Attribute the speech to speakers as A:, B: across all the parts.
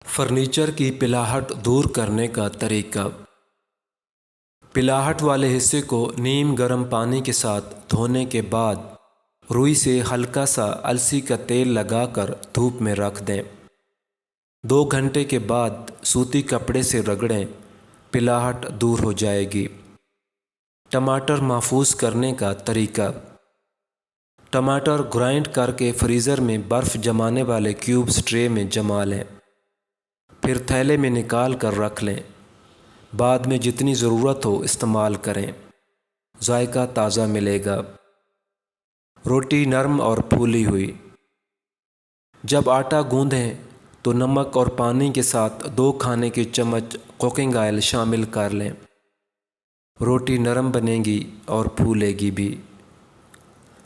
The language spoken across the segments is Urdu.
A: فرنیچر کی پلاہٹ دور کرنے کا طریقہ۔ پلاہٹ والے حصے کو نیم گرم پانی کے ساتھ دھونے کے بعد روئی سے ہلکا سا السی کا تیل لگا کر دھوپ میں رکھ دیں۔ 2 گھنٹے کے بعد سوتی کپڑے سے رگڑیں، پلاہٹ دور ہو جائے گی۔ ٹماٹر محفوظ کرنے کا طریقہ۔ ٹماٹر گرائنڈ کر کے فریزر میں برف جمانے والے کیوبز ٹرے میں جما لیں، پھر تھیلے میں نکال کر رکھ لیں۔ بعد میں جتنی ضرورت ہو استعمال کریں، ذائقہ تازہ ملے گا۔ روٹی نرم اور پھولی ہوئی۔ جب آٹا گوندھیں تو نمک اور پانی کے ساتھ 2 کھانے کے چمچ کوکنگ آئل شامل کر لیں۔ روٹی نرم بنے گی اور پھولے گی بھی۔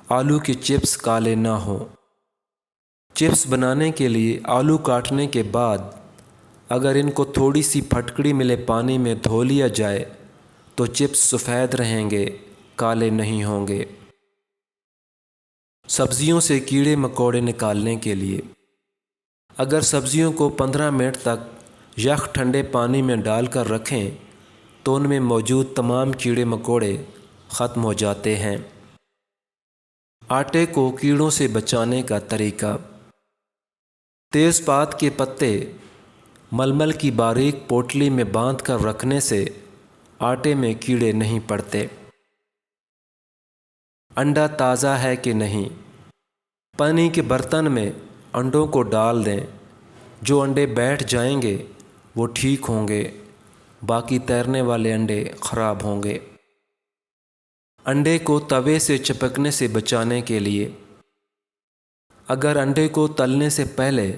A: آلو کے چپس کالے نہ ہوں۔ چپس بنانے کے لیے آلو کاٹنے کے بعد اگر ان کو تھوڑی سی پھٹکڑی ملے پانی میں دھو لیا جائے تو چپس سفید رہیں گے، کالے نہیں ہوں گے۔ سبزیوں سے کیڑے مکوڑے نکالنے کے لیے اگر سبزیوں کو 15 منٹ تک یخ ٹھنڈے پانی میں ڈال کر رکھیں تو ان میں موجود تمام کیڑے مکوڑے ختم ہو جاتے ہیں۔ آٹے کو کیڑوں سے بچانے کا طریقہ۔ تیز پات کے پتے ململ کی باریک پوٹلی میں باندھ کر رکھنے سے آٹے میں کیڑے نہیں پڑتے۔ انڈا تازہ ہے کہ نہیں۔ پانی کے برتن میں انڈوں کو ڈال دیں، جو انڈے بیٹھ جائیں گے وہ ٹھیک ہوں گے، باقی تیرنے والے انڈے خراب ہوں گے۔ انڈے کو توے سے چپکنے سے بچانے کے لیے اگر انڈے کو تلنے سے پہلے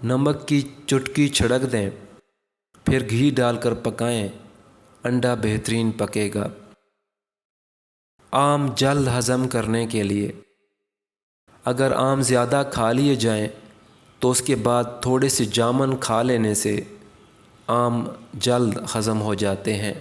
A: نمک کی چٹکی چھڑک دیں، پھر گھی ڈال کر پکائیں، انڈا بہترین پکے گا۔ آم جلد ہضم کرنے کے لیے اگر آم زیادہ کھا لیے جائیں تو اس کے بعد تھوڑے سے جامن کھا لینے سے آم جلد ہضم ہو جاتے ہیں۔